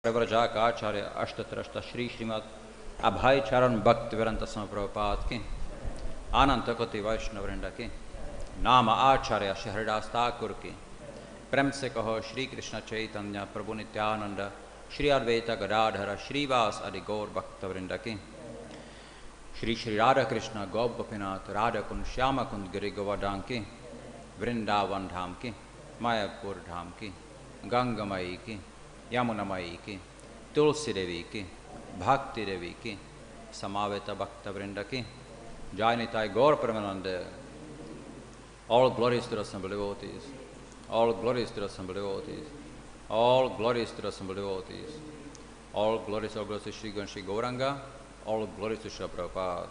प्रव्रजाक आचार्य अष्टत्रष्ट श्री श्रीमद अभय चरण भक्ति विरंत स्वामी प्रभुपाद की अनंत कोटि वैष्णव वृंद की नाम आचार्य श्री हरिदास ठाकुर की प्रेम से कहो श्री कृष्ण चैतन्य प्रभु नित्यानंद श्री अद्वैत गदाधर श्रीवास आदि गौर भक्त वृंद की श्री श्री राधा कृष्ण गौप गोपीनाथ राधा कुंड श्याम कुंद गिरि गोवर्धन की वृंदावन धाम की मायापुर धाम की गंगामयी की यमुनामयी की तुलसी देवी की भक्ति देवी की समावेत भक्त वृंद की जय निताय गौर परमानंद. All glories to the assembled devotees. All glories to the assembled devotees. All glories to the assembled devotees. All glories to Shri Gauranga, Shri Gauranga. All glories to Shri Prabhupada.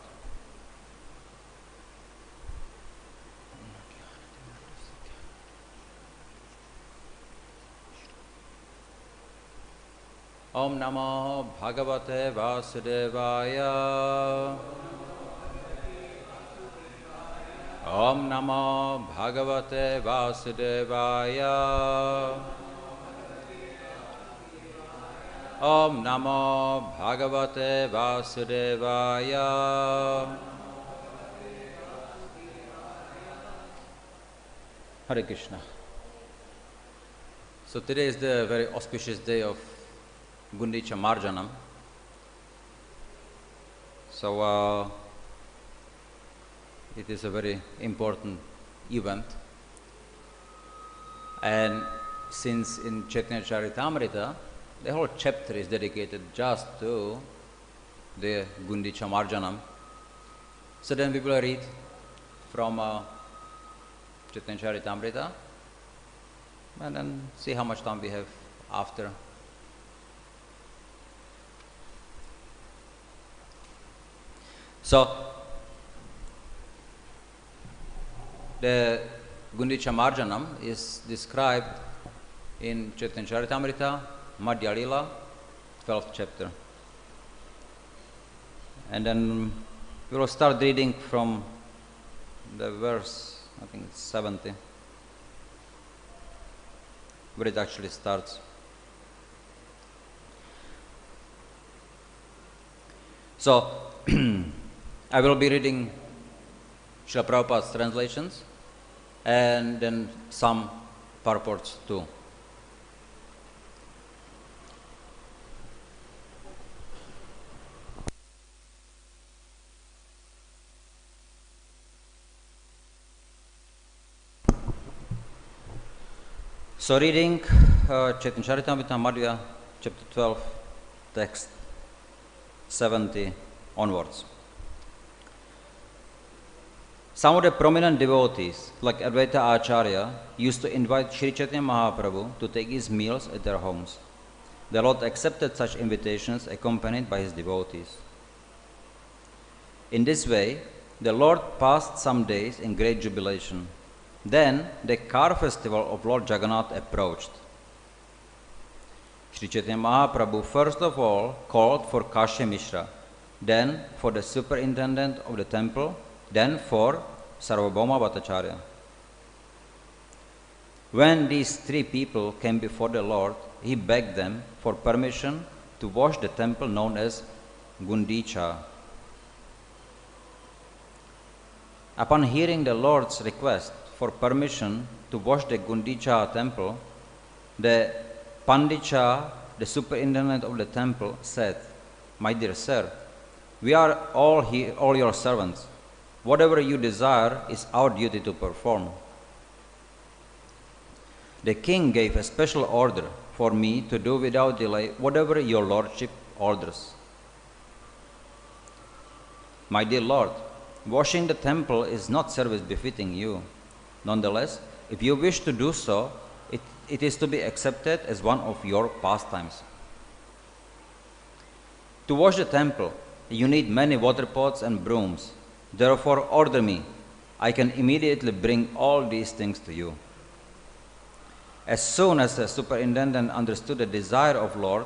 Om Namo Bhagavate Vasudevaya. Om Namo Bhagavate Vasudevaya. Om Namo Bhagavate Vasudevaya. Hare Krishna. So today is the very auspicious day of Gundicha Marjanam. So it is a very important event, and since in Chaitanya Charitamrita the whole chapter is dedicated just to the Gundicha Marjanam, so then we will read from Chaitanya Charitamrita and then see how much time we have after. So, the Gundicha Marjanam is described in Chaitanya Charitamrita, Madhya Lila, 12th chapter. And then we will start reading from the verse, I think it's 70, where it actually starts. So, I will be reading Srila Prabhupada's translations and then some purports too. So reading Chaitanya Charitamrita Madhya, chapter 12, text 70 onwards. Some of the prominent devotees, like Advaita Acharya, used to invite Sri Chaitanya Mahaprabhu to take his meals at their homes. The Lord accepted such invitations accompanied by his devotees. In this way, the Lord passed some days in great jubilation. Then the car festival of Lord Jagannath approached. Sri Chaitanya Mahaprabhu first of all called for Kashya Mishra, then for the superintendent of the temple, then for Sarvabhauma Bhattacharya. When these three people came before the Lord, he begged them for permission to wash the temple known as Gundicha. Upon hearing the Lord's request for permission to wash the Gundicha temple, the Pandicha, the superintendent of the temple, said, "My dear sir, we are all here, all your servants. Whatever you desire is our duty to perform." The king gave a special order for me to do without delay whatever your lordship orders. My dear Lord, washing the temple is not service befitting you. Nonetheless, if you wish to do so, it is to be accepted as one of your pastimes. To wash the temple, you need many water pots and brooms. Therefore, order me. I can immediately bring all these things to you. As soon as the superintendent understood the desire of Lord,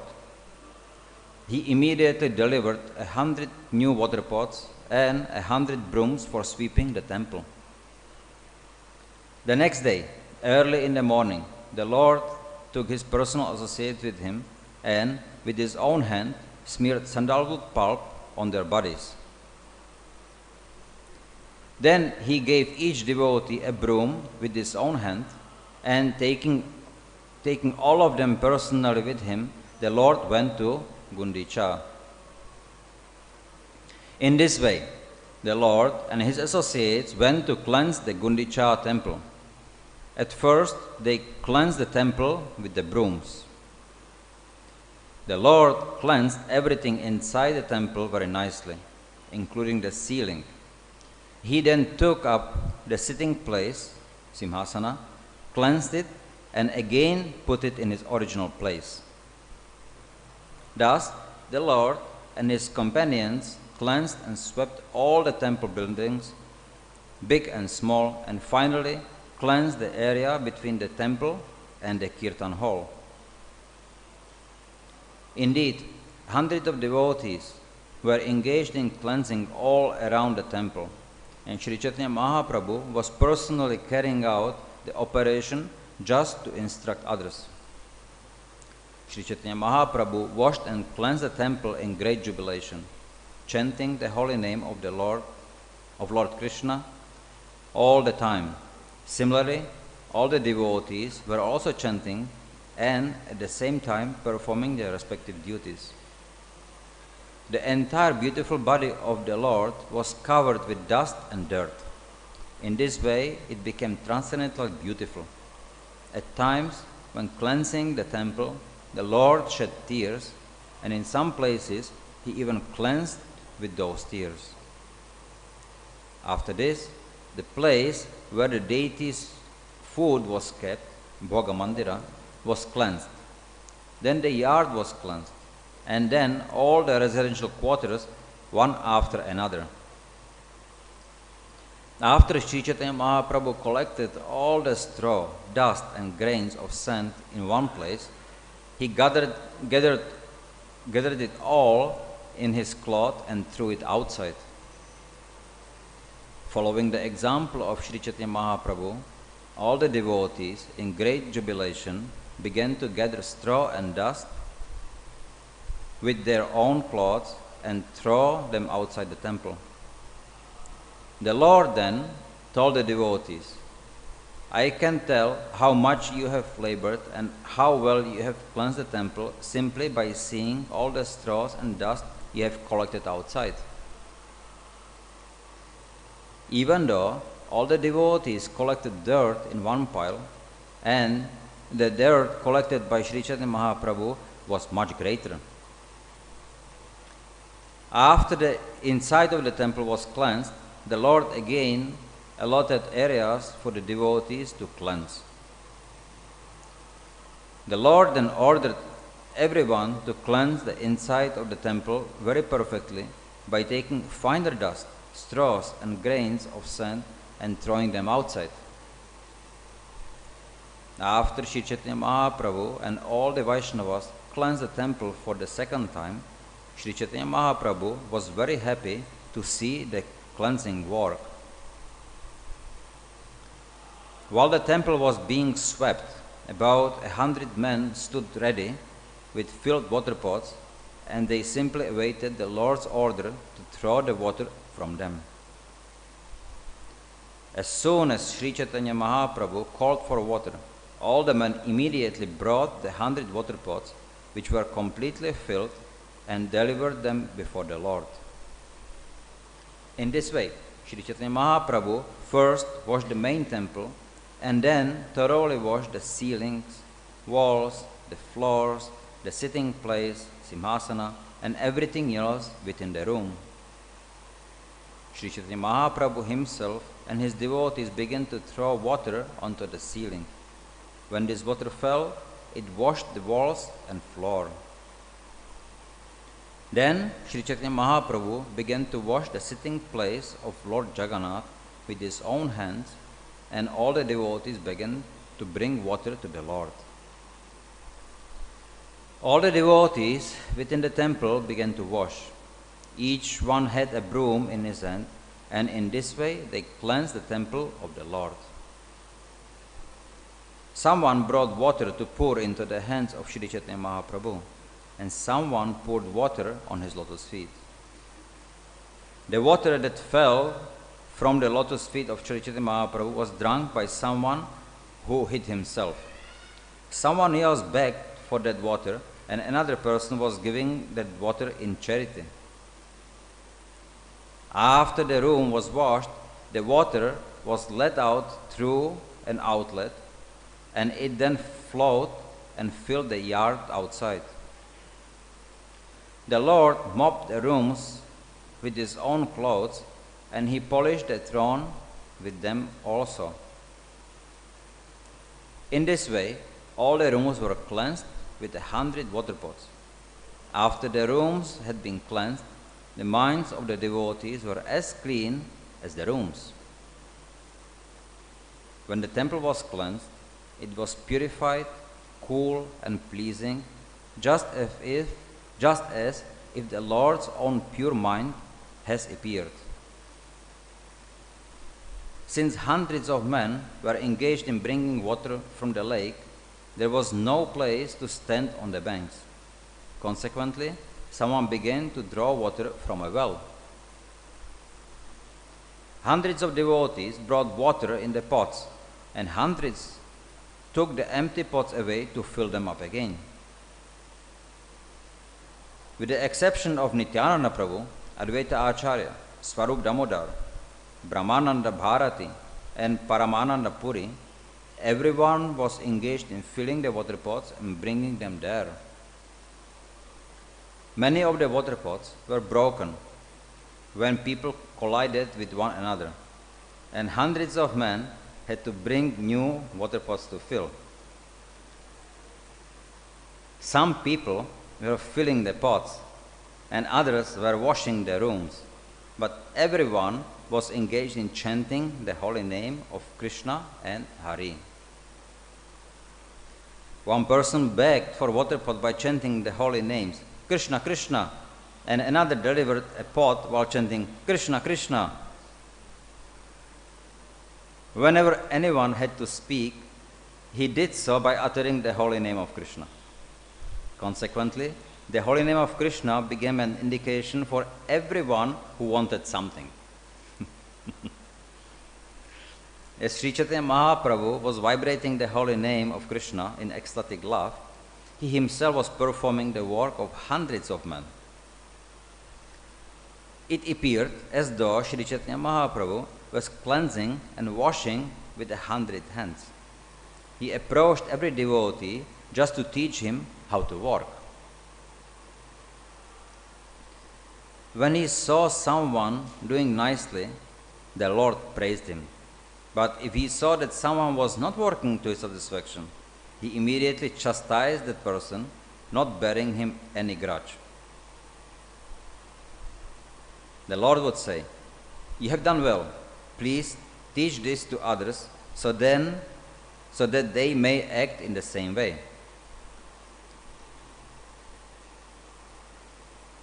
he immediately delivered 100 new water pots and 100 brooms for sweeping the temple. The next day, early in the morning, the Lord took his personal associate with him and with his own hand, smeared sandalwood pulp on their bodies. Then he gave each devotee a broom with his own hand, and taking all of them personally with him, the Lord went to Gundicha. In this way, the Lord and his associates went to cleanse the Gundicha temple. At first, they cleansed the temple with the brooms. The Lord cleansed everything inside the temple very nicely, including the ceiling. He then took up the sitting place, Simhasana, cleansed it, and again put it in its original place. Thus, the Lord and his companions cleansed and swept all the temple buildings, big and small, and finally cleansed the area between the temple and the Kirtan hall. Indeed, hundreds of devotees were engaged in cleansing all around the temple, and Sri Chaitanya Mahaprabhu was personally carrying out the operation just to instruct others. Sri Chaitanya Mahaprabhu washed and cleansed the temple in great jubilation, chanting the holy name of the Lord Krishna all the time. Similarly, all the devotees were also chanting and at the same time performing their respective duties. The entire beautiful body of the Lord was covered with dust and dirt. In this way, it became transcendently beautiful. At times, when cleansing the temple, the Lord shed tears, and in some places, he even cleansed with those tears. After this, the place where the deity's food was kept, Bhoga Mandira, was cleansed. Then the yard was cleansed, and then all the residential quarters, one after another. After Sri Chaitanya Mahaprabhu collected all the straw, dust, and grains of sand in one place, he gathered it all in his cloth and threw it outside. Following the example of Sri Chaitanya Mahaprabhu, all the devotees, in great jubilation, began to gather straw and dust with their own clothes and throw them outside the temple. The Lord then told the devotees, "I can tell how much you have labored and how well you have cleansed the temple simply by seeing all the straws and dust you have collected outside." Even though all the devotees collected dirt in one pile, and the dirt collected by Sri Chaitanya Mahaprabhu was much greater. After the inside of the temple was cleansed, the Lord again allotted areas for the devotees to cleanse. The Lord then ordered everyone to cleanse the inside of the temple very perfectly by taking finer dust, straws, and grains of sand and throwing them outside. After Sri Chaitanya Mahaprabhu and all the Vaishnavas cleansed the temple for the second time, Sri Chaitanya Mahaprabhu was very happy to see the cleansing work. While the temple was being swept, about 100 men stood ready with filled water pots, and they simply awaited the Lord's order to throw the water from them. As soon as Sri Chaitanya Mahaprabhu called for water, all the men immediately brought the 100 water pots, which were completely filled, and delivered them before the Lord. In this way, Sri Chaitanya Mahaprabhu first washed the main temple, and then thoroughly washed the ceilings, walls, the floors, the sitting place, Simhasana, and everything else within the room. Sri Chaitanya Mahaprabhu himself and his devotees began to throw water onto the ceiling. When this water fell, it washed the walls and floor. Then Sri Chaitanya Mahaprabhu began to wash the sitting place of Lord Jagannath with his own hands, and all the devotees began to bring water to the Lord. All the devotees within the temple began to wash. Each one had a broom in his hand, and in this way they cleansed the temple of the Lord. Someone brought water to pour into the hands of Sri Chaitanya Mahaprabhu. and someone poured water on his lotus feet. The water that fell from the lotus feet of Sri Chaitanya Mahaprabhu was drunk by someone who hid himself. Someone else begged for that water, and another person was giving that water in charity. After the room was washed, the water was let out through an outlet, and it then flowed and filled the yard outside. The Lord mopped the rooms with his own clothes, and he polished the throne with them also. In this way, all the rooms were cleansed with 100 water pots. After the rooms had been cleansed, the minds of the devotees were as clean as the rooms. When the temple was cleansed, it was purified, cool, and pleasing, just as if the Lord's own pure mind has appeared. Since hundreds of men were engaged in bringing water from the lake, there was no place to stand on the banks. Consequently, someone began to draw water from a well. Hundreds of devotees brought water in the pots, and hundreds took the empty pots away to fill them up again. With the exception of Nityananda Prabhu, Advaita Acharya, Swarup Damodar, Brahmananda Bharati, and Paramananda Puri, everyone was engaged in filling the water pots and bringing them there. Many of the water pots were broken when people collided with one another, and hundreds of men had to bring new water pots to fill. Some people were filling the pots, and others were washing the rooms, but everyone was engaged in chanting the holy name of Krishna and Hari. One person begged for water pot by chanting the holy names, Krishna, Krishna, and another delivered a pot while chanting, Krishna, Krishna. Whenever anyone had to speak, he did so by uttering the holy name of Krishna. Consequently, the holy name of Krishna became an indication for everyone who wanted something. As Sri Chaitanya Mahaprabhu was vibrating the holy name of Krishna in ecstatic love, he himself was performing the work of hundreds of men. It appeared as though Sri Chaitanya Mahaprabhu was cleansing and washing with 100 hands. He approached every devotee just to teach him how to work. When he saw someone doing nicely, the Lord praised him. But if he saw that someone was not working to his satisfaction, he immediately chastised that person, not bearing him any grudge. The Lord would say, "You have done well. Please teach this to others so that they may act in the same way."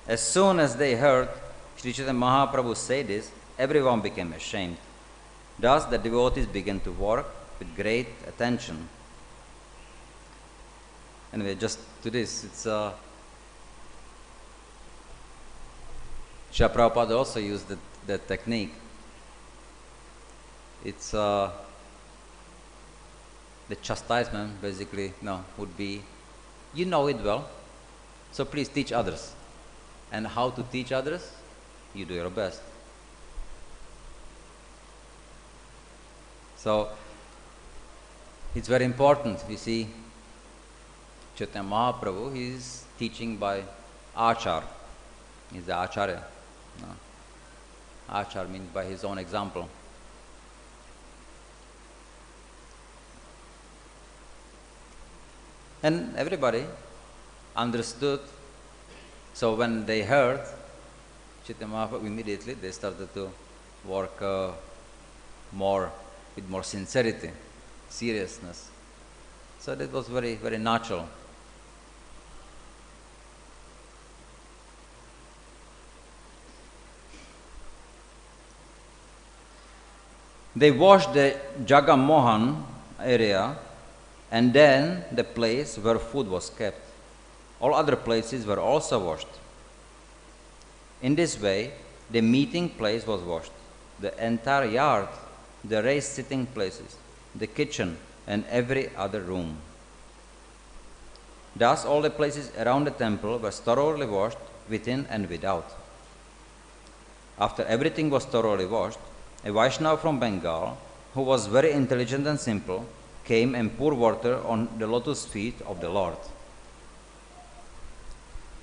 As soon as they heard Sri Chaitanya Mahaprabhu say this, everyone became ashamed. Thus the devotees began to work with great attention. Anyway, just to this, it's Srila Prabhupada also used that technique. It's the chastisement basically would be, you know it well, so please teach others. And how to teach others? You do your best. So it's very important. We see Chaitanya Mahaprabhu, he is teaching by Achar. He is the Acharya. Achar means by his own example. And everybody understood. So when they heard Chaitanya Mahaprabhu, immediately they started to work with more sincerity, seriousness. So that was very, very natural. They washed the Jagamohan area and then the place where food was kept. all other places were also washed. In this way, the meeting place was washed, the entire yard, the raised sitting places, the kitchen, and every other room. Thus, all the places around the temple were thoroughly washed within and without. After everything was thoroughly washed, a Vaishnava from Bengal, who was very intelligent and simple, came and poured water on the lotus feet of the Lord.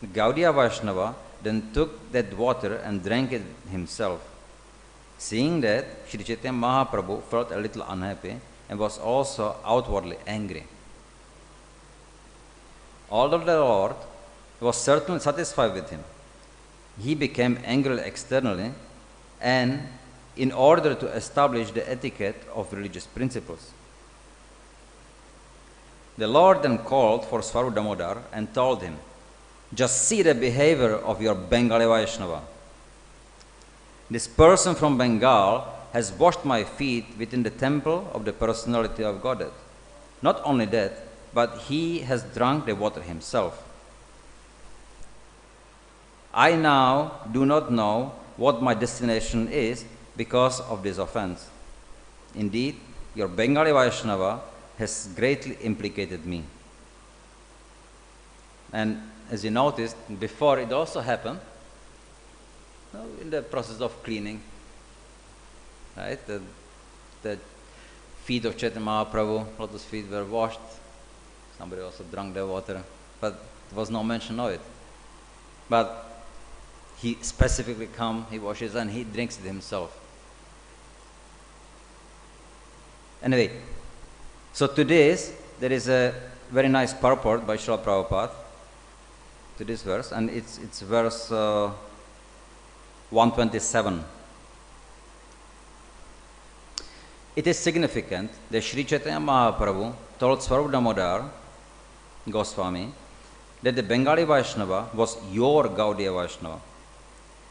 The Gaudiya Vaishnava then took that water and drank it himself. Seeing that, Sri Chaitanya Mahaprabhu felt a little unhappy and was also outwardly angry. Although the Lord was certainly satisfied with him, he became angry externally and in order to establish the etiquette of religious principles. The Lord then called for Swarup Damodar and told him, "Just see the behavior of your Bengali Vaishnava. This person from Bengal has washed my feet within the temple of the personality of Godhead. Not only that, but he has drunk the water himself. I now do not know what my destination is because of this offense. Indeed, your Bengali Vaishnava has greatly implicated me." And as you noticed, before it also happened, in the process of cleaning, right? The feet of Chaitanya Mahaprabhu, lotus feet were washed. Somebody also drank the water, but there was no mention of it. But he specifically comes, he washes, and he drinks it himself. Anyway, so to this, there is a very nice purport by Srila Prabhupada to this verse, and it's verse 127. It is significant that Sri Chaitanya Mahaprabhu told Swarup Damodar Goswami that the Bengali Vaishnava was your Gaudiya Vaishnava.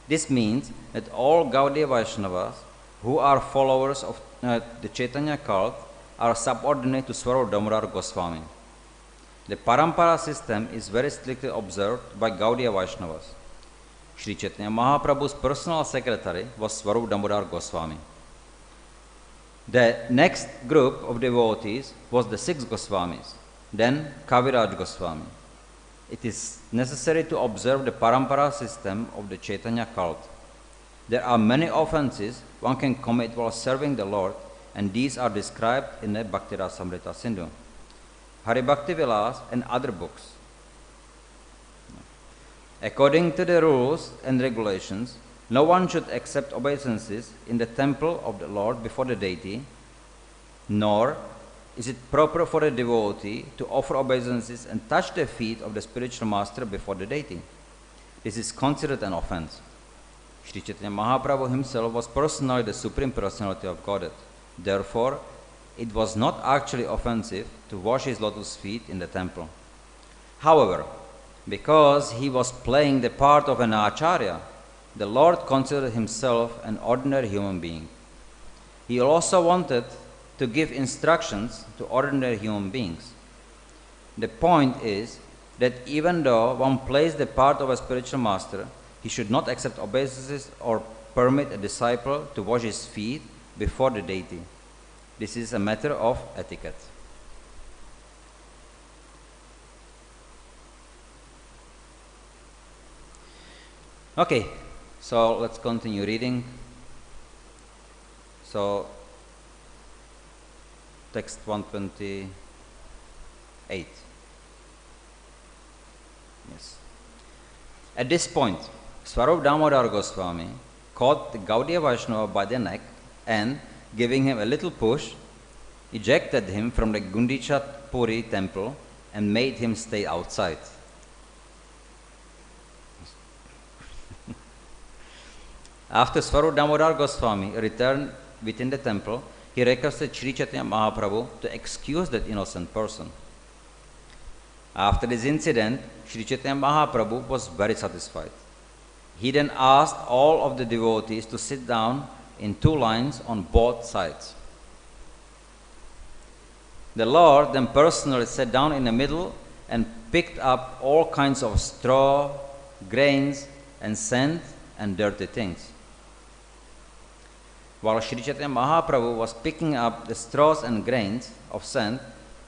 This means that all Gaudiya Vaishnavas who are followers of the Chaitanya cult are subordinate to Swarup Damodar Goswami. The Parampara system is very strictly observed by Gaudiya Vaishnavas. Sri Chaitanya Mahaprabhu's personal secretary was Swarup Damodar Goswami. The next group of devotees was the 6 Goswamis, then Kaviraj Goswami. It is necessary to observe the Parampara system of the Chaitanya cult. There are many offenses one can commit while serving the Lord, and these are described in the Bhakti Rasamrita Sindhu, Hari Bhakti Vilas, and other books. According to the rules and regulations, no one should accept obeisances in the temple of the Lord before the deity, nor is it proper for a devotee to offer obeisances and touch the feet of the spiritual master before the deity. This is considered an offense. Sri Chaitanya Mahaprabhu himself was personally the Supreme Personality of Godhead. Therefore, it was not actually offensive to wash his lotus feet in the temple. However, because he was playing the part of an acharya, the Lord considered himself an ordinary human being. He also wanted to give instructions to ordinary human beings. The point is that even though one plays the part of a spiritual master, he should not accept obeisances or permit a disciple to wash his feet before the deity. This is a matter of etiquette. Okay, so let's continue reading. So, text 128. Yes. At this point, Swarup Damodar Goswami caught the Gaudiya Vaishnava by the neck and, giving him a little push, ejected him from the Gundicha Puri temple and made him stay outside. After Swarup Damodar Goswami returned within the temple, he requested Sri Chaitanya Mahaprabhu to excuse that innocent person. After this incident, Sri Chaitanya Mahaprabhu was very satisfied. He then asked all of the devotees to sit down in 2 lines on both sides. The Lord then personally sat down in the middle and picked up all kinds of straw, grains, and sand and dirty things. While Sri Chaitanya Mahaprabhu was picking up the straws and grains of sand,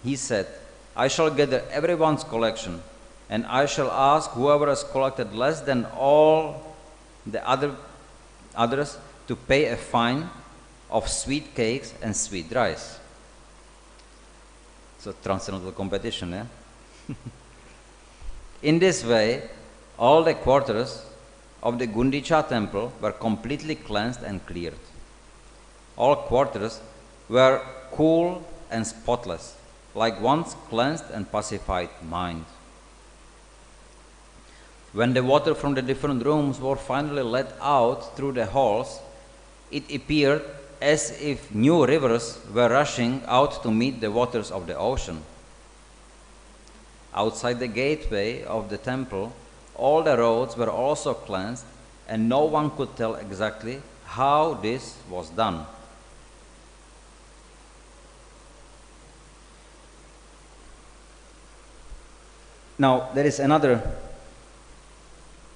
he said, I shall gather everyone's collection, and I shall ask whoever has collected less than all the others to pay a fine of sweet cakes and sweet rice. So transcendental competition, yeah? In this way, all the quarters of the Gundicha temple were completely cleansed and cleared. All quarters were cool and spotless, like one's cleansed and pacified mind. When the water from the different rooms were finally let out through the halls, it appeared as if new rivers were rushing out to meet the waters of the ocean. Outside the gateway of the temple, all the roads were also cleansed, and no one could tell exactly how this was done. Now, there is another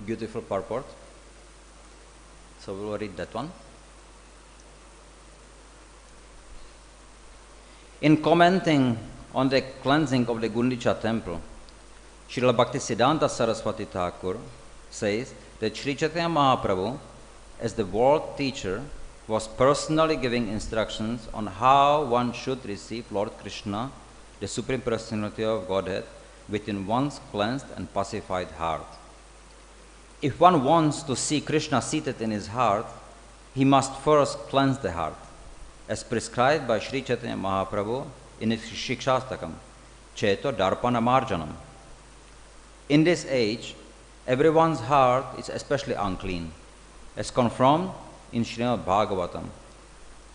beautiful purport. So we will read that one. In commenting on the cleansing of the Gundicha temple, Srila Bhaktisiddhanta Saraswati Thakur says that Sri Chaitanya Mahaprabhu, as the world teacher, was personally giving instructions on how one should receive Lord Krishna, the Supreme Personality of Godhead, within one's cleansed and pacified heart. If one wants to see Krishna seated in his heart, he must first cleanse the heart, as prescribed by Sri Chaitanya Mahaprabhu in his Shikshastakam, Cheto Darpana Marjanam. In this age, everyone's heart is especially unclean, as confirmed in Srimad Bhagavatam.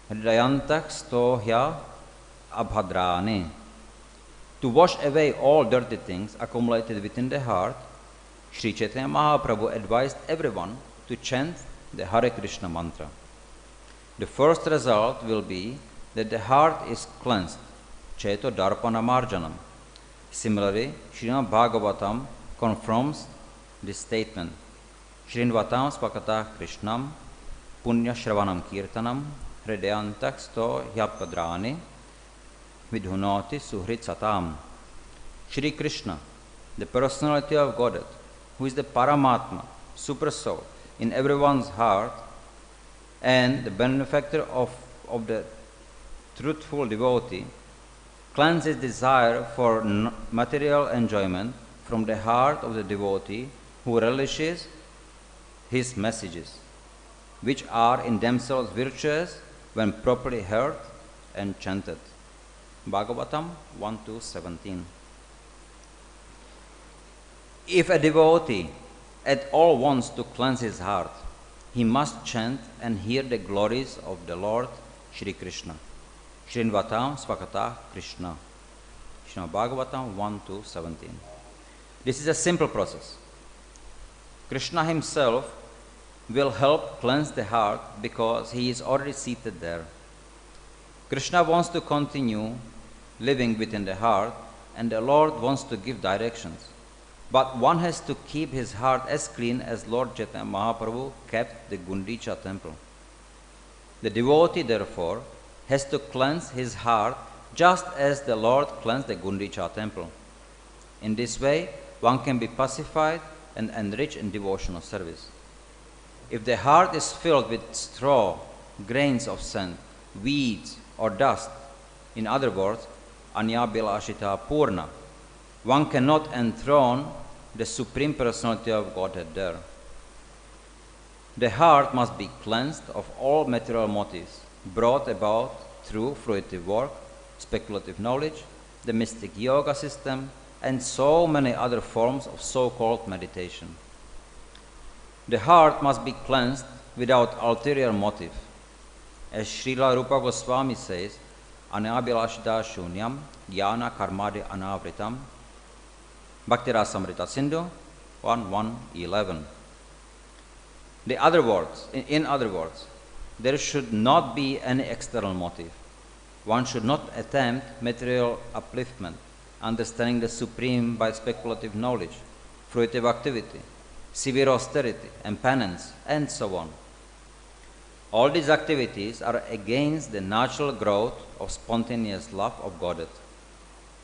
Hridayantak stohya abhadrane. To wash away all dirty things accumulated within the heart, Sri Chaitanya Mahaprabhu advised everyone to chant the Hare Krishna mantra. The first result will be that the heart is cleansed, Cheto Darpana Marjanam. Similarly, Srimad Bhagavatam confirms this statement. Shrinvatam Spakata Krishnam Punya Shravanam Kirtanam Hridayantak sto hyapadrani Vidhunati Suhrit Satam. Shri Krishna, the personality of Godhead, who is the Paramatma, Super Soul, in everyone's heart, and the benefactor of the truthful devotee, cleanses desire for material enjoyment from the heart of the devotee who relishes his messages, which are in themselves virtuous when properly heard and chanted. Bhagavatam 1-17. If a devotee at all wants to cleanse his heart, he must chant and hear the glories of the Lord Shri Krishna. Shrinvatam Svakata Krishna. Srimad Bhagavatam 1-17. This is a simple process. Krishna himself will help cleanse the heart because he is already seated there. Krishna wants to continue living within the heart, and the Lord wants to give directions. But one has to keep his heart as clean as Lord Chaitanya Mahaprabhu kept the Gundicha temple. The devotee, therefore, has to cleanse his heart just as the Lord cleansed the Gundicha temple. In this way, one can be pacified and enriched in devotional service. If the heart is filled with straw, grains of sand, weeds, or dust, in other words, Anyabilashita Purna, one cannot enthrone the Supreme Personality of Godhead there. The heart must be cleansed of all material motives brought about through fruitive work, speculative knowledge, the mystic yoga system, and so many other forms of so-called meditation. The heart must be cleansed without ulterior motive. As Srila Rupa Goswami says, Anabhilashita Shunyam Jnana Karmadi Anavritam, Bhakti Rasamrita Sindhu 1:11. In other words, there should not be any external motive. One should not attempt material upliftment, understanding the Supreme by speculative knowledge, fruitive activity, severe austerity and penance, and so on. All these activities are against the natural growth of spontaneous love of Godhead.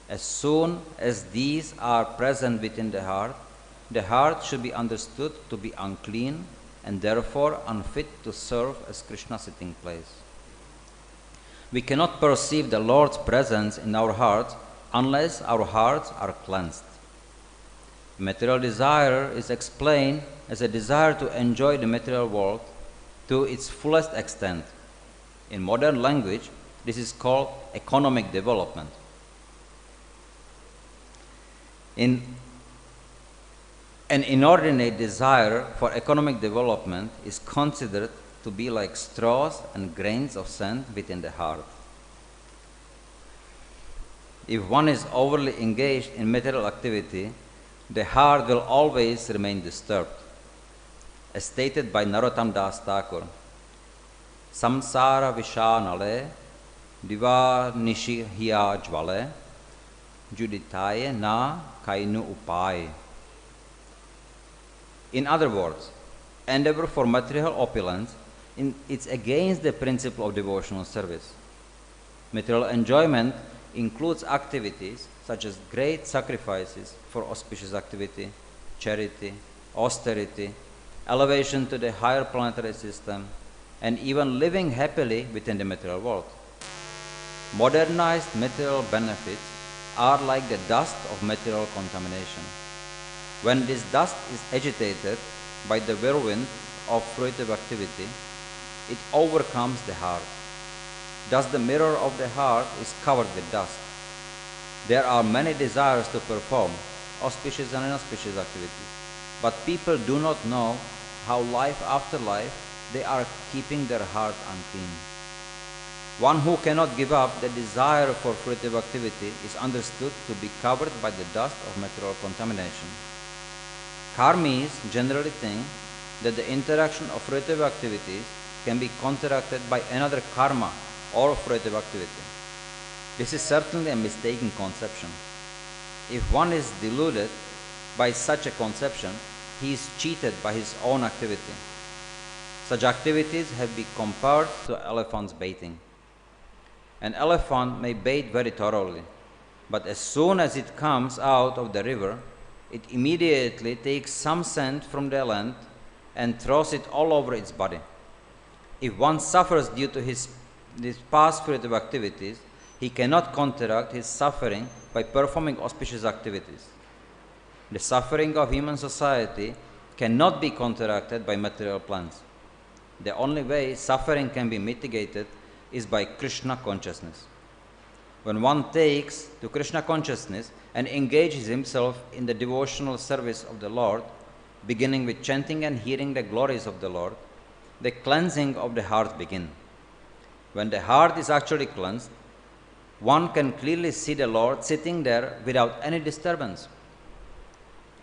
As soon as these are present within the heart should be understood to be unclean and therefore unfit to serve as Krishna's sitting place. We cannot perceive the Lord's presence in our hearts unless our hearts are cleansed. Material desire is explained as a desire to enjoy the material world to its fullest extent. In modern language, this is called economic development. An inordinate desire for economic development is considered to be like straws and grains of sand within the heart. If one is overly engaged in material activity, the heart will always remain disturbed. As stated by Narottam Das Thakur, Samsara Vishanale Diva Nishi Hiya Jvale Juditaye Na Kainu Upai. In other words, endeavor for material opulence it's against the principle of devotional service. Material enjoyment includes activities such as great sacrifices for auspicious activity, charity, austerity, elevation to the higher planetary system, and even living happily within the material world. Modernized material benefits are like the dust of material contamination. When this dust is agitated by the whirlwind of fruitive activity, it overcomes the heart. Thus the mirror of the heart is covered with dust. There are many desires to perform auspicious and inauspicious activities, but people do not know how life after life they are keeping their heart unclean. One who cannot give up the desire for fruitive activity is understood to be covered by the dust of material contamination. Karmis generally think that the interaction of fruitive activities can be counteracted by another karma or fruitive activity. This is certainly a mistaken conception. If one is deluded by such a conception, he is cheated by his own activity. Such activities have been compared to elephants baiting. An elephant may bait very thoroughly, but as soon as it comes out of the river, it immediately takes some sand from the land and throws it all over its body. If one suffers due to his past fruitive activities, he cannot counteract his suffering by performing auspicious activities. The suffering of human society cannot be counteracted by material plans. The only way suffering can be mitigated is by Krishna consciousness. When one takes to Krishna consciousness and engages himself in the devotional service of the Lord, beginning with chanting and hearing the glories of the Lord, the cleansing of the heart begins. When the heart is actually cleansed, one can clearly see the Lord sitting there without any disturbance.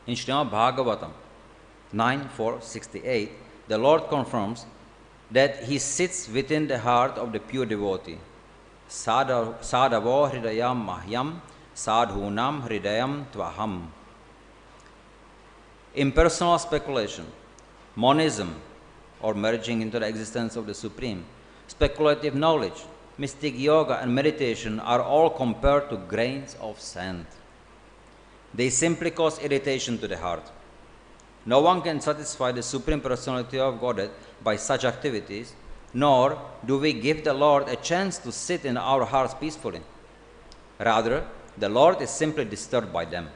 In Srimad Bhagavatam 9.4.68, the Lord confirms that He sits within the heart of the pure devotee. Sadavo hridayam mahyam, sadhunam hridayam tvaham. Impersonal speculation, monism, or merging into the existence of the Supreme, speculative knowledge, mystic yoga and meditation are all compared to grains of sand. They simply cause irritation to the heart. No one can satisfy the Supreme Personality of Godhead by such activities, nor do we give the Lord a chance to sit in our hearts peacefully. Rather, the Lord is simply disturbed by them.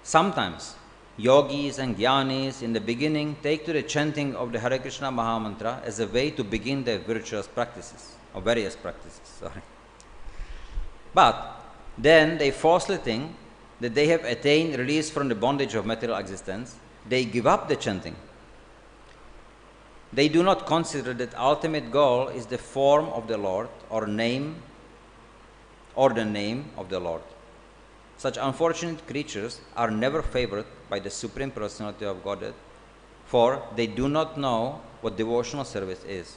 Sometimes, yogis and jnanis in the beginning take to the chanting of the Hare Krishna Mahamantra as a way to begin their virtuous practices, or various practices, But then they falsely think that they have attained release from the bondage of material existence. They give up the chanting. They do not consider that ultimate goal is the form of the Lord or the name of the Lord. Such unfortunate creatures are never favored by the Supreme Personality of Godhead, for they do not know what devotional service is.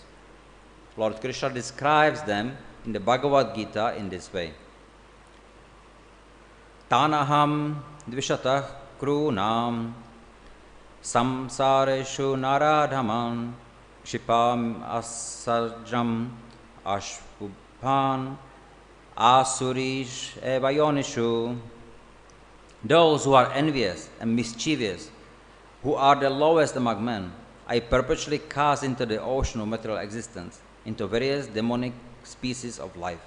Lord Krishna describes them in the Bhagavad Gita in this way. Tanaham dvishatah krunam samsareshu naradhaman kshipam asajam ashpubhan asurish evayonishu. Those who are envious and mischievous, who are the lowest among men, I perpetually cast into the ocean of material existence, into various demonic species of life.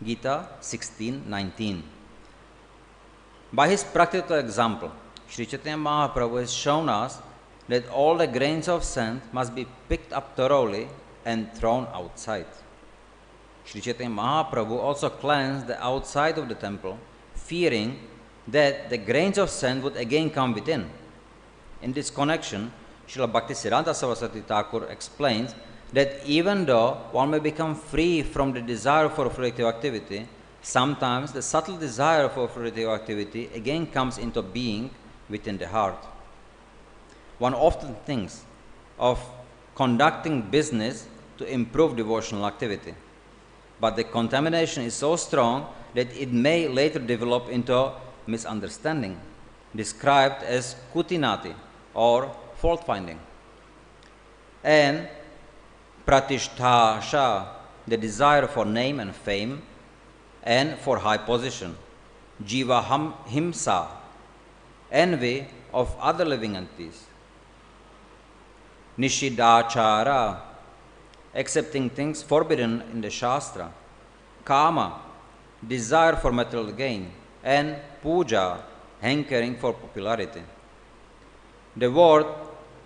Gita 16:19. By his practical example, Sri Chaitanya Mahaprabhu has shown us that all the grains of sand must be picked up thoroughly and thrown outside. Sri Chaitanya Mahaprabhu also cleansed the outside of the temple, fearing that the grains of sand would again come within. In this connection, Srila Bhaktisiddhanta Saraswati Thakur explains that even though one may become free from the desire for fruitive activity, sometimes the subtle desire for fruitive activity again comes into being within the heart. One often thinks of conducting business to improve devotional activity, but the contamination is so strong that it may later develop into misunderstanding, described as kutinati, or fault finding. And pratisthasha, the desire for name and fame and for high position. Jiva himsa, envy of other living entities. Nishidachara, accepting things forbidden in the Shastra. Kama, desire for material gain. And puja, hankering for popularity. The word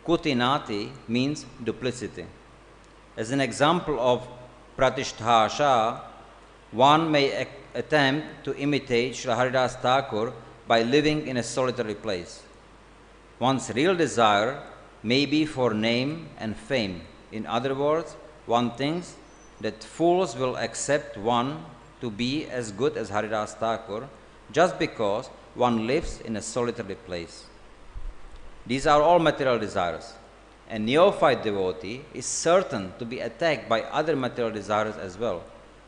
kutinati means duplicity. As an example of pratisthasha, one may attempt to imitate Sri Haridas Thakur by living in a solitary place. One's real desire may be for name and fame. In other words, one thinks that fools will accept one to be as good as Haridas Thakur just because one lives in a solitary place. These are all material desires. A neophyte devotee is certain to be attacked by other material desires as well,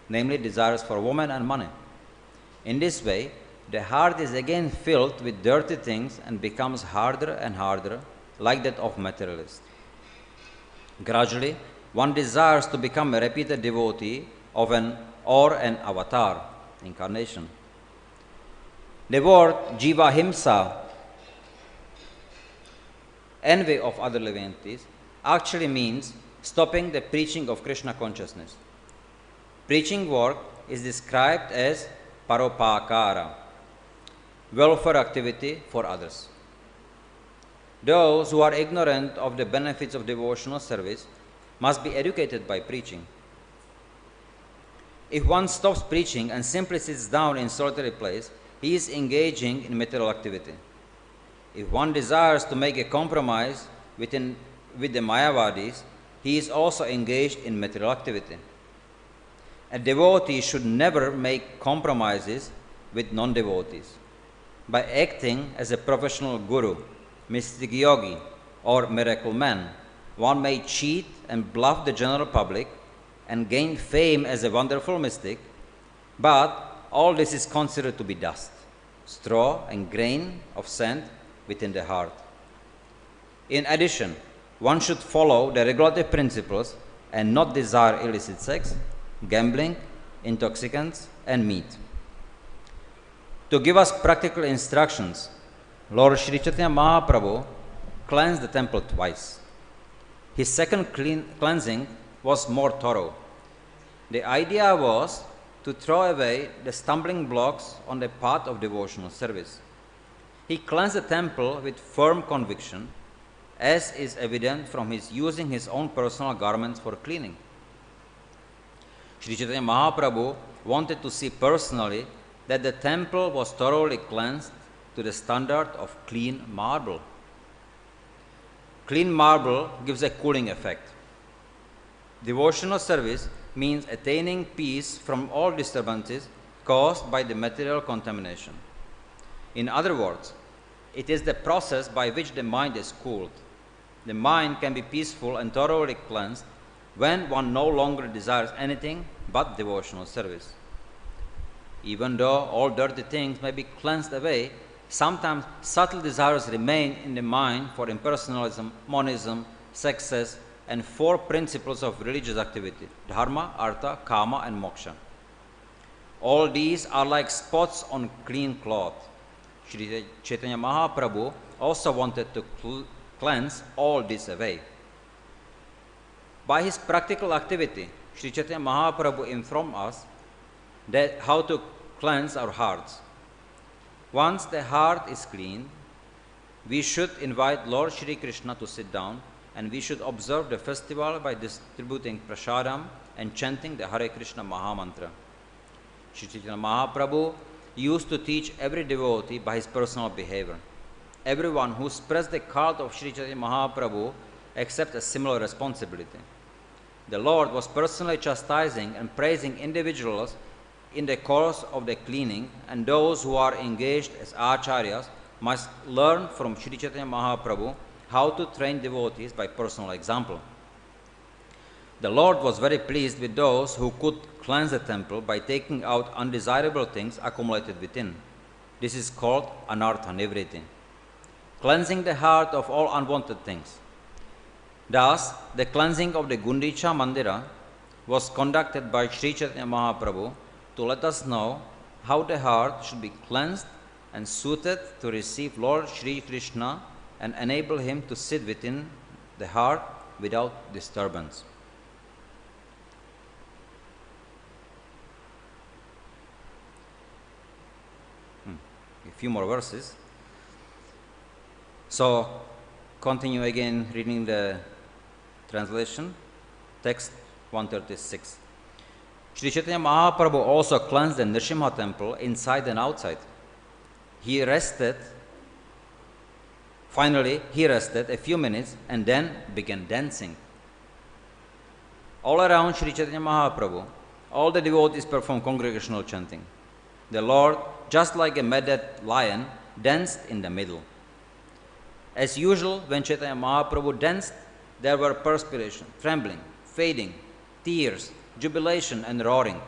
namely desires for woman and money. In this way, the heart is again filled with dirty things and becomes harder and harder, like that of materialist. Gradually, one desires to become a repeated devotee of an avatar, incarnation. The word jiva himsa, envy of other living entities, actually means stopping the preaching of Krishna consciousness. Preaching work is described as paropakara, welfare activity for others. Those who are ignorant of the benefits of devotional service must be educated by preaching. If one stops preaching and simply sits down in solitary place, he is engaging in material activity. If one desires to make a compromise with the Mayavadis, he is also engaged in material activity. A devotee should never make compromises with non-devotees. By acting as a professional guru, mystic yogi, or miracle man, one may cheat and bluff the general public and gain fame as a wonderful mystic, but all this is considered to be dust, straw and grain of sand within the heart. In addition, one should follow the regulative principles and not desire illicit sex, gambling, intoxicants, and meat. To give us practical instructions, Lord Sri Chaitanya Mahaprabhu cleansed the temple twice. His second cleansing was more thorough. The idea was to throw away the stumbling blocks on the path of devotional service. He cleansed the temple with firm conviction, as is evident from his using his own personal garments for cleaning. Sri Chaitanya Mahaprabhu wanted to see personally that the temple was thoroughly cleansed to the standard of clean marble. Clean marble gives a cooling effect. Devotional service means attaining peace from all disturbances caused by the material contamination. In other words, it is the process by which the mind is cooled. The mind can be peaceful and thoroughly cleansed when one no longer desires anything but devotional service. Even though all dirty things may be cleansed away, sometimes subtle desires remain in the mind for impersonalism, monism, success, and 4 principles of religious activity: dharma, artha, kama, and moksha. All these are like spots on clean cloth. Sri Chaitanya Mahaprabhu also wanted to cleanse all this away. By his practical activity, Sri Chaitanya Mahaprabhu informed us that how to cleanse our hearts. Once the heart is clean, we should invite Lord Shri Krishna to sit down, and we should observe the festival by distributing prasadam and chanting the Hare Krishna Mahamantra. Sri Chaitanya Mahaprabhu used to teach every devotee by his personal behavior. Everyone who spreads the cult of Sri Chaitanya Mahaprabhu accepts a similar responsibility. The Lord was personally chastising and praising individuals in the course of the cleaning, and those who are engaged as acharyas must learn from Sri Chaitanya Mahaprabhu how to train devotees by personal example. The Lord was very pleased with those who could cleanse the temple by taking out undesirable things accumulated within. This is called anartha nivriti, cleansing the heart of all unwanted things. Thus, the cleansing of the Gundicha Mandira was conducted by Sri Chaitanya Mahaprabhu to let us know how the heart should be cleansed and suited to receive Lord Shri Krishna and enable him to sit within the heart without disturbance. A few more verses. So, continue again reading the translation. Text 136. Sri Chaitanya Mahaprabhu also cleansed the Nrsimha temple inside and outside. Finally, he rested a few minutes and then began dancing. All around Sri Chaitanya Mahaprabhu, all the devotees performed congregational chanting. The Lord, just like a mad lion, danced in the middle. As usual, when Chaitanya Mahaprabhu danced, there were perspiration, trembling, fading, tears, jubilation, and roaring.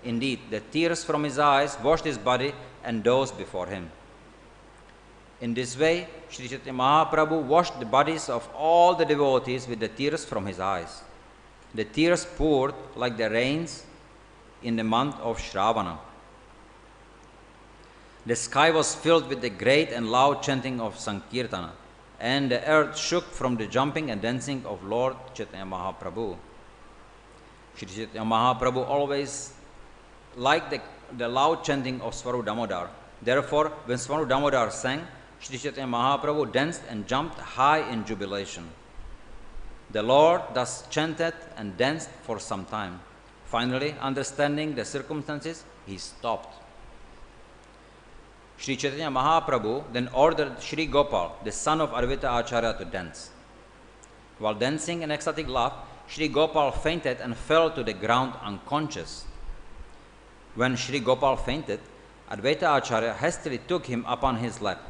Indeed, the tears from his eyes washed his body and those before him. In this way, Sri Chaitanya Mahaprabhu washed the bodies of all the devotees with the tears from his eyes. The tears poured like the rains in the month of Shravana. The sky was filled with the great and loud chanting of Sankirtana, and the earth shook from the jumping and dancing of Lord Chaitanya Mahaprabhu. Sri Chaitanya Mahaprabhu always liked the loud chanting of Swarup Damodar. Therefore, when Swarup Damodar sang, Sri Chaitanya Mahaprabhu danced and jumped high in jubilation. The Lord thus chanted and danced for some time. Finally, understanding the circumstances, he stopped. Sri Chaitanya Mahaprabhu then ordered Sri Gopal, the son of Advaita Acharya, to dance. While dancing an ecstatic laugh, Sri Gopal fainted and fell to the ground unconscious. When Sri Gopal fainted, Advaita Acharya hastily took him upon his lap.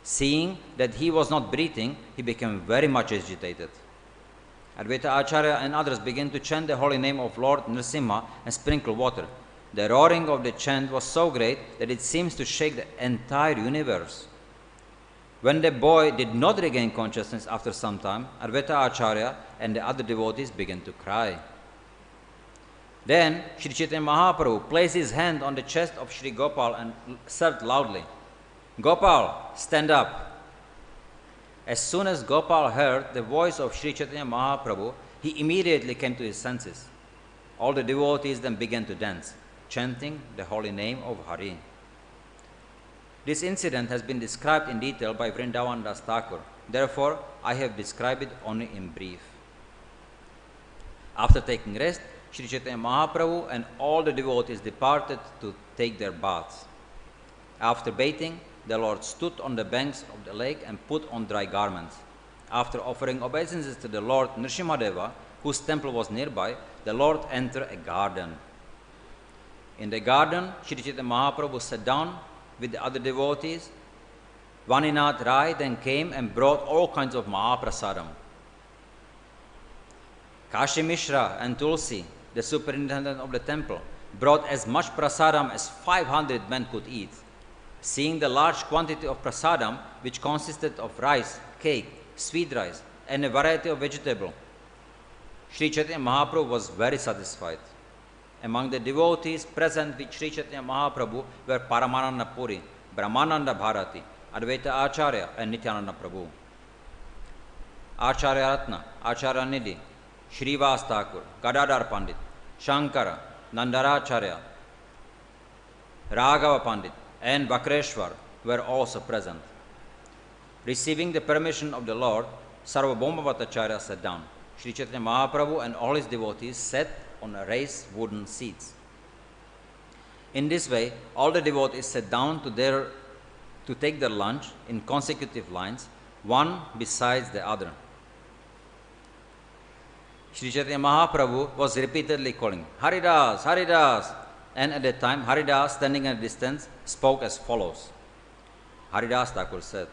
Seeing that he was not breathing, he became very much agitated. Advaita Acharya and others began to chant the holy name of Lord Nrsimha and sprinkle water. The roaring of the chant was so great that it seems to shake the entire universe. When the boy did not regain consciousness after some time, Advaita Acharya and the other devotees began to cry. Then Sri Chaitanya Mahaprabhu placed his hand on the chest of Sri Gopal and said loudly, "Gopal, stand up." As soon as Gopal heard the voice of Sri Chaitanya Mahaprabhu, he immediately came to his senses. All the devotees then began to dance, chanting the holy name of Hari. This incident has been described in detail by Vrindavan Das Thakur. Therefore, I have described it only in brief. After taking rest, Sri Chaitanya Mahaprabhu and all the devotees departed to take their baths. After bathing, the Lord stood on the banks of the lake and put on dry garments. After offering obeisances to the Lord Nrsimhadeva, whose temple was nearby, the Lord entered a garden. In the garden, Sri Chaitanya Mahaprabhu sat down with the other devotees. Vaninath Rai then came and brought all kinds of Mahaprasadam. Kashi Mishra and Tulsi, the superintendent of the temple, brought as much prasadam as 500 men could eat. Seeing the large quantity of prasadam, which consisted of rice, cake, sweet rice, and a variety of vegetable, Sri Chaitanya Mahaprabhu was very satisfied. Among the devotees present with Sri Chaitanya Mahaprabhu were Paramananda Puri, Brahmananda Bharati, Advaita Acharya, and Nityananda Prabhu. Acharya Ratna, Acharya Nidhi, Shrivas Thakur, Gadadhar Pandit, Shankara, Nandaracharya, Raghava Pandit, and Vakreshwar were also present. Receiving the permission of the Lord, Sarvabhauma Bhattacharya sat down. Sri Chaitanya Mahaprabhu and all his devotees sat on raised wooden seats. In this way, all the devotees sat down to take their lunch in consecutive lines, one besides the other. Sri Chaitanya Mahaprabhu was repeatedly calling, Haridas, Haridas, and at that time Haridas, standing at a distance, spoke as follows. Haridas Thakur said,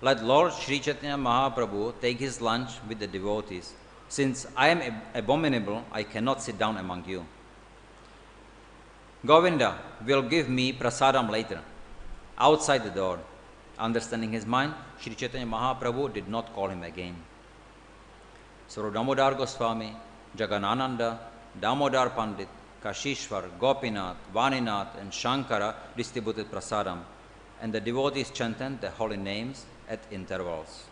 let Lord Sri Chaitanya Mahaprabhu take his lunch with the devotees. Since I am abominable, I cannot sit down among you. Govinda will give me prasadam later, outside the door. Understanding his mind, Sri Chaitanya Mahaprabhu did not call him again. So Damodar Goswami, Jagannananda, Damodar Pandit, Kashishwar, Gopinath, Vaninath, and Shankara distributed prasadam, and the devotees chanted the holy names at intervals.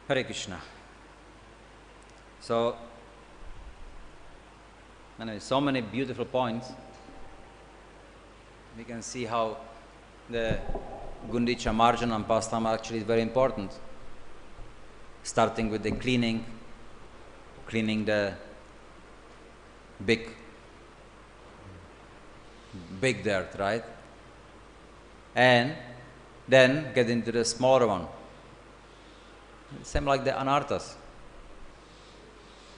Hare Krishna. So many beautiful points. We can see how the Gundicha Marjanam pastime actually is very important. Starting with the cleaning the big dirt, right? And then get into the smaller one. Same like the anarthas.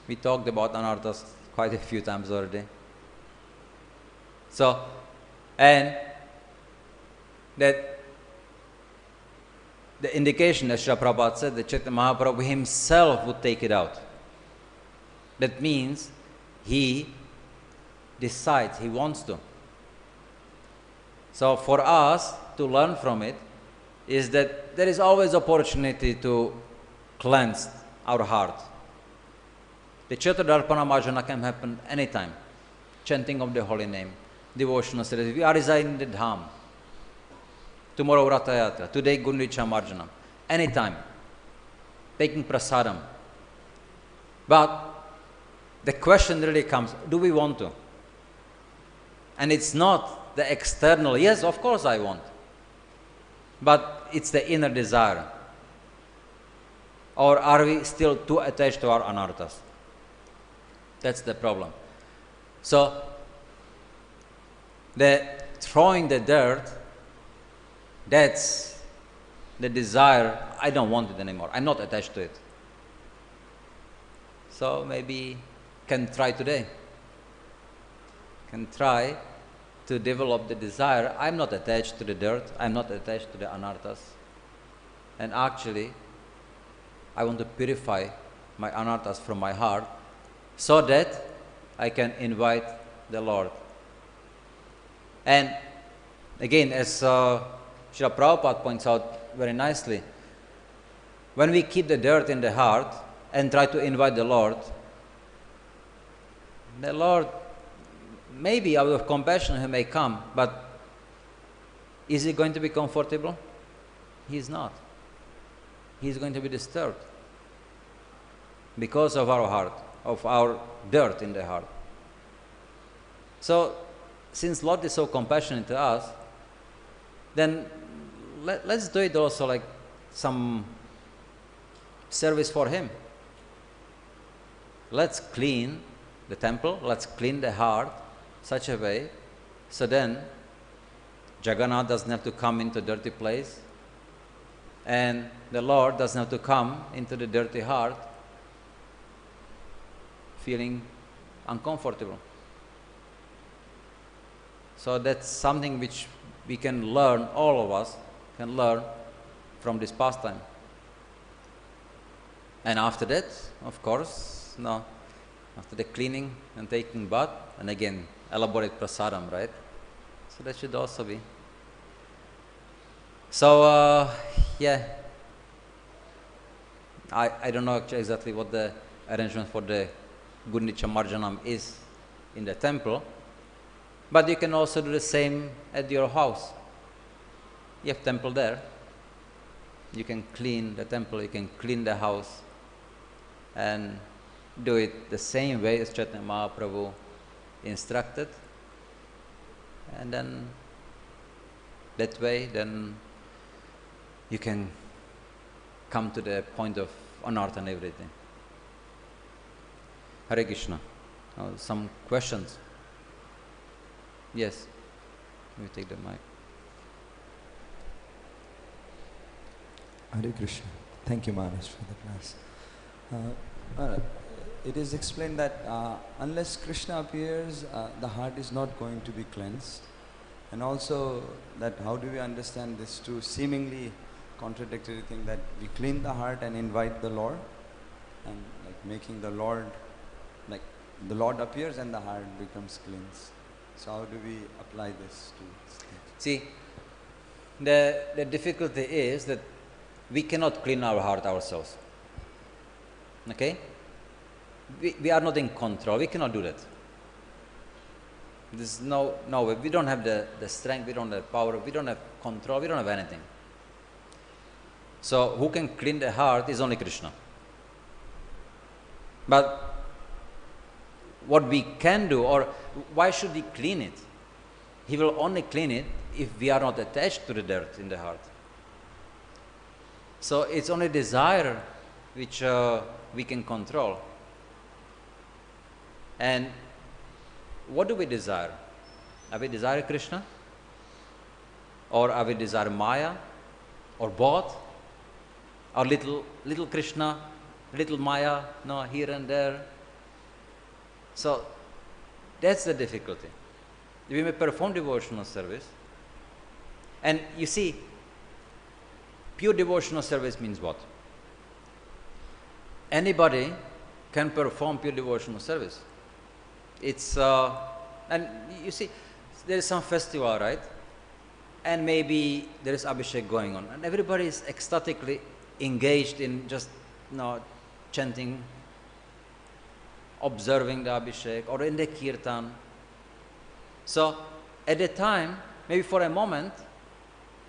We talked about anarthas quite a few times already. So, and that the indication, as Srila Prabhupada said, that Chaitanya Mahaprabhu himself would take it out. That means he decides, he wants to. So for us to learn from it is that there is always opportunity to cleanse our heart. The Chaturdarpana Marjana can happen anytime. Chanting of the holy name, devotional service. We are residing in the Dham. Tomorrow Rathayatra, today Gundicha Marjana. Anytime. Taking prasadam. But the question really comes, do we want to? And it's not the external, yes, of course I want. But it's the inner desire. Or are we still too attached to our anarthas? That's the problem. So, the throwing the dirt, that's the desire, I don't want it anymore. I'm not attached to it. So maybe can try today. Can try to develop the desire. I'm not attached to the dirt. I'm not attached to the anarthas. And actually, I want to purify my anarthas from my heart so that I can invite the Lord. And again, as Srila Prabhupada points out very nicely, when we keep the dirt in the heart and try to invite the Lord, maybe out of compassion, he may come, but is he going to be comfortable? He is not. He is going to be disturbed because of our heart, of our dirt in the heart. So, since Lord is so compassionate to us, then let's do it also like some service for Him. Let's clean the temple, let's clean the heart such a way so then Jagannath doesn't have to come into a dirty place and the Lord doesn't have to come into the dirty heart feeling uncomfortable. So that's something which we can learn, all of us can learn from this pastime. And after that, of course, after the cleaning and taking bath, and again elaborate prasadam, right? So that should also be. So yeah, I don't know actually exactly what the arrangement for the Gundicha Marjanam is in the temple, but you can also do the same at your house. You have temple there. You can clean the temple, you can clean the house, and do it the same way as Chaitanya Mahaprabhu instructed. And then that way, then you can come to the point of anartha and everything. Hare Krishna. Some questions? Yes. Let me take the mic. Hare Krishna. Thank you, Maharaj, for the class. It is explained that unless Krishna appears, the heart is not going to be cleansed. And also that how do we understand this two seemingly contradictory thing, that we clean the heart and invite the Lord, and like making the Lord, like the Lord appears and the heart becomes cleansed. So how do we apply this to? See, the difficulty is that we cannot clean our heart ourselves. Okay? We are not in control. We cannot do that. There's no way. We don't have the strength, we don't have power, we don't have control, we don't have anything. So who can clean the heart is only Krishna. But what we can do, or why should we clean it? He will only clean it if we are not attached to the dirt in the heart. So it's only desire which we can control. And what do we desire? Are we desire Krishna? Or are we desire Maya? Or both? Or little Krishna, little Maya, no, here and there? So that's the difficulty. We may perform devotional service. And you see, pure devotional service means what? Anybody can perform pure devotional service. It's, and you see, there is some festival, right? And maybe there is Abhishek going on, and everybody is ecstatically engaged in just, chanting, observing the Abhishek, or in the Kirtan. So, at the time, maybe for a moment,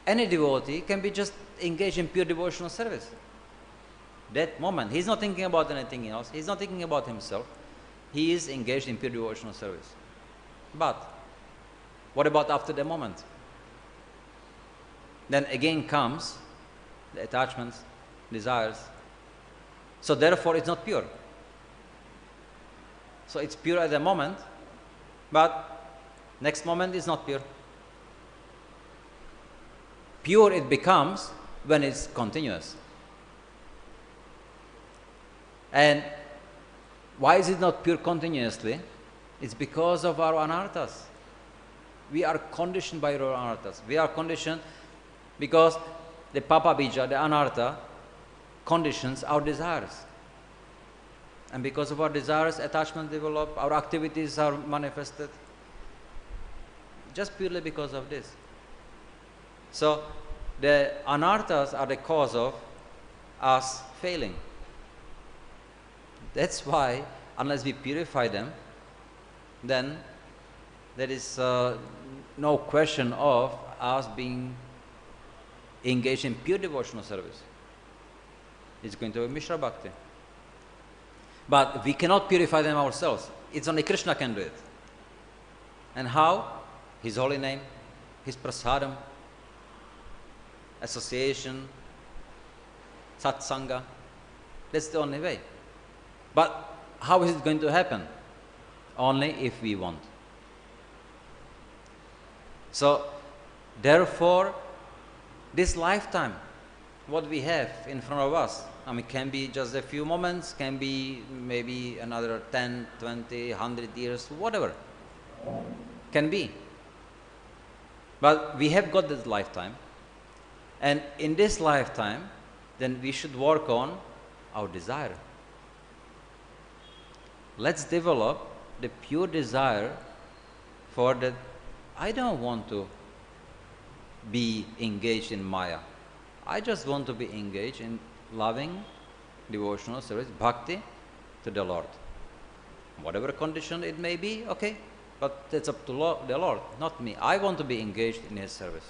any devotee can be just engaged in pure devotional service. That moment, he's not thinking about anything else, he's not thinking about himself, he is engaged in pure devotional service. But, what about after the moment? Then again comes the attachments, desires. So therefore it's not pure. So it's pure at the moment, but next moment is not pure. Pure it becomes when it's continuous. And why is it not pure continuously? It's because of our anarthas. We are conditioned by our anarthas. We are conditioned because the papa bija, the anartha, conditions our desires. And because of our desires, attachment develop, our activities are manifested. Just purely because of this. So, the anarthas are the cause of us failing. That's why, unless we purify them, then there is no question of us being engaged in pure devotional service. It's going to be Mishra Bhakti. But we cannot purify them ourselves. It's only Krishna can do it. And how? His holy name, His prasadam, association, satsanga. That's the only way. But how is it going to happen? Only if we want. So, therefore, this lifetime, what we have in front of us, can be just a few moments, can be maybe another 10, 20, 100 years, whatever. Can be. But we have got this lifetime. And in this lifetime, then we should work on our desire. let's develop the pure desire for that. I don't want to be engaged in Maya. I just want to be engaged in loving, devotional service, bhakti to the Lord. Whatever condition it may be, okay, but that's up to the Lord, not me. I want to be engaged in His service.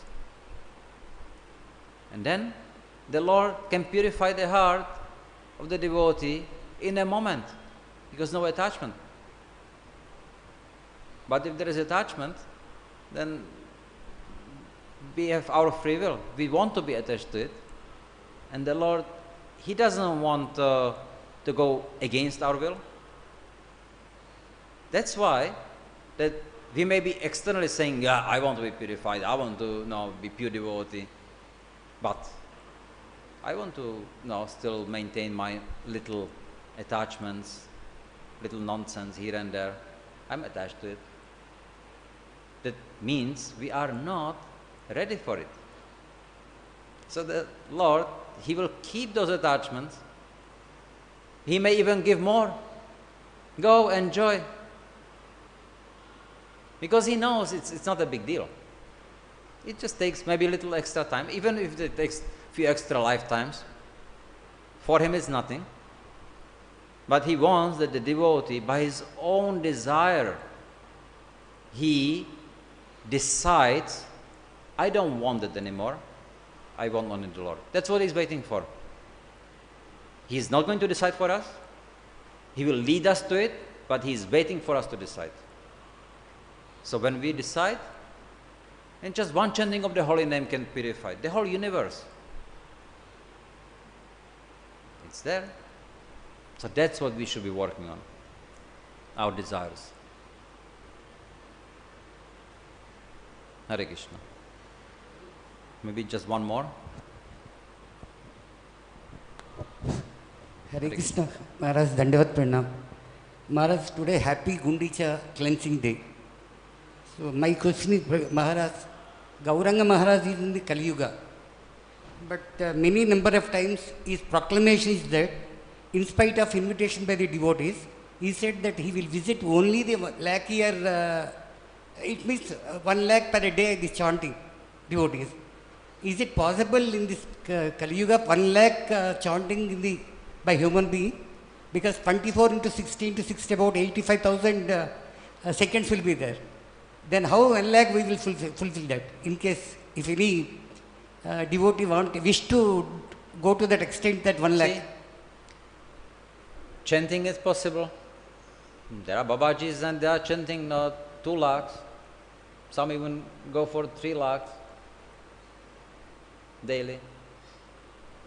And then the Lord can purify the heart of the devotee in a moment, because no attachment. But if there is attachment, then we have our free will. We want to be attached to it. And the Lord, He doesn't want to go against our will. That's why that we may be externally saying, yeah, I want to be purified, I want to be pure devotee. But I want to still maintain my little attachments, little nonsense here and there. I'm attached to it. That means we are not ready for it. So the Lord, He will keep those attachments. He may even give more. Go, enjoy. Because He knows it's not a big deal. It just takes maybe a little extra time, even if it takes a few extra lifetimes. For Him it's nothing. But He wants that the devotee, by his own desire, he decides, I don't want it anymore, I want only the Lord. That's what He's waiting for. He's not going to decide for us. He will lead us to it, but He's waiting for us to decide. So when we decide, and just one chanting of the holy name can purify the whole universe. It's there. So that's what we should be working on, our desires. Hare Krishna. Maybe just one more. Hare Krishna. Maharaj, Dandavat Pranam. Maharaj, today happy Gundicha cleansing day. So my question is, Maharaj, Gauranga Maharaj is in the Kali Yuga, but many number of times his proclamation is that, in spite of invitation by the devotees, he said that he will visit only the lakh year, it means 1 lakh per day the chanting devotees. Is it possible in this Kali Yuga 1 lakh chanting in the, by human being? Because 24 into 16 to 60, about 85,000 seconds will be there. Then how 1 lakh we will fulfill that? In case if any devotee wish to go to that extent, that 1 lakh. See, chanting is possible. There are Babajis and they are chanting 2 lakhs. Some even go for 3 lakhs daily.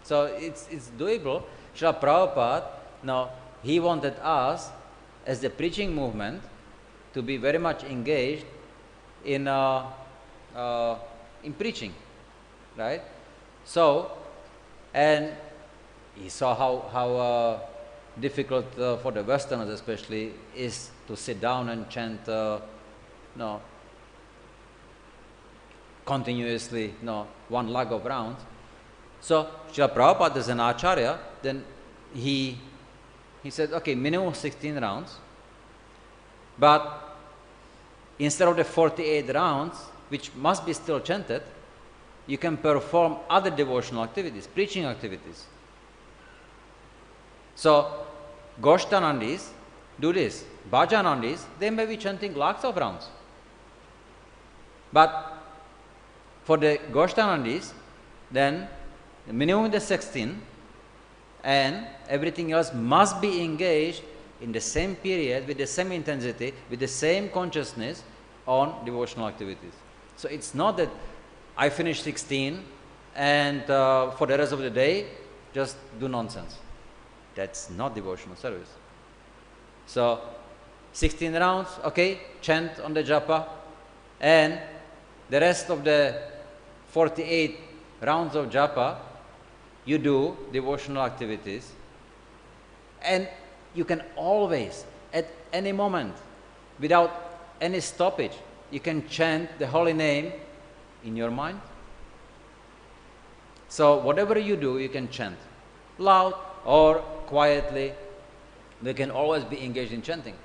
So it's doable. Srila Prabhupada, he wanted us as the preaching movement to be very much engaged in preaching, right? So, and he saw how difficult for the Westerners especially is to sit down and chant continuously 1 lakh of rounds. So Srila Prabhupada as an Acharya, then he said, okay, minimum 16 rounds, but instead of the 48 rounds, which must be still chanted, you can perform other devotional activities, preaching activities. So Goshtanandis do this. Bhajanandis, they may be chanting lakhs of rounds. But for the Goshtanandis, then the minimum is 16, and everything else must be engaged in the same period, with the same intensity, with the same consciousness on devotional activities. So it's not that I finish 16 and for the rest of the day just do nonsense. That's not devotional service. So 16 rounds, okay, chant on the japa, and the rest of the 48 rounds of japa, you do devotional activities, and you can always, at any moment, without any stoppage, you can chant the holy name in your mind. So whatever you do, you can chant loud or quietly, we can always be engaged in chanting.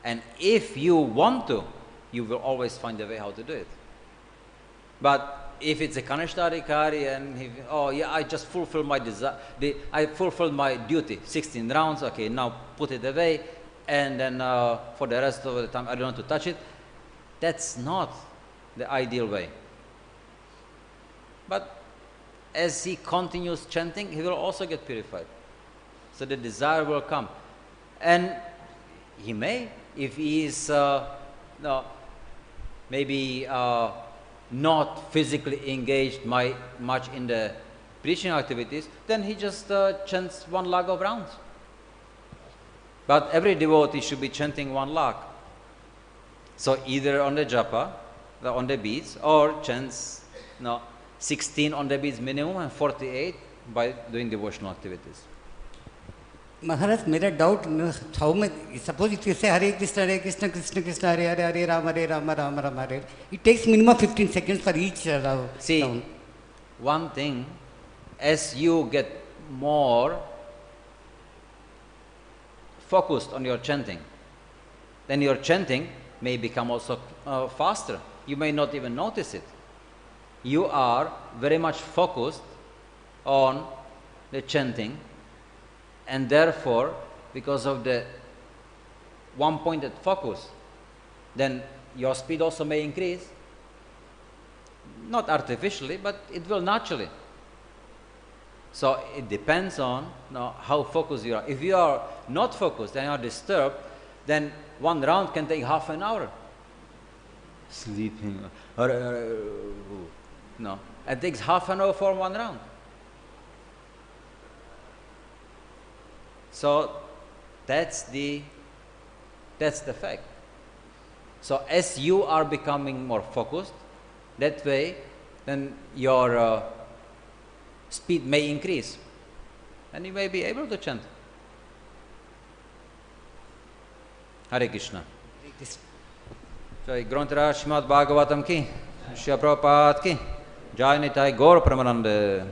And if you want to, you will always find a way how to do it. But if it's a Kanishtadikari and he, oh yeah, I just fulfilled my desire, I fulfilled my duty, 16 rounds, okay, now put it away, and then for the rest of the time I don't want to touch it, that's not the ideal way. But as he continues chanting, he will also get purified. So the desire will come. And he may, if he is maybe not physically engaged much in the preaching activities, then he just chants 1 lakh of rounds. But every devotee should be chanting 1 lakh. So either on the japa, on the beads, or chants 16 on the beads minimum and 48 by doing devotional activities. Maharaj, मेरा doubt, how much, suppose if you say Hare Krishna, Krishna Krishna, Hare Hare, Hare Rama, Rama Rama, Hare, it takes minimum 15 seconds for each round. See, one thing, as you get more focused on your chanting, then your chanting may become also faster. You may not even notice it. You are very much focused on the chanting, and therefore, because of the one-pointed focus, then your speed also may increase. Not artificially, but it will naturally. So it depends on how focused you are. If you are not focused and you are disturbed, then 1 round can take half an hour. Sleeping. No, it takes half an hour for 1 round. So that's the fact. So as you are becoming more focused, that way, then your speed may increase, and you may be able to chant. Hare Krishna. Jai Grantara Srimad Bhagavatam ki, Shri Prabhupada ki, Jai Nitai Gaur Pramananda.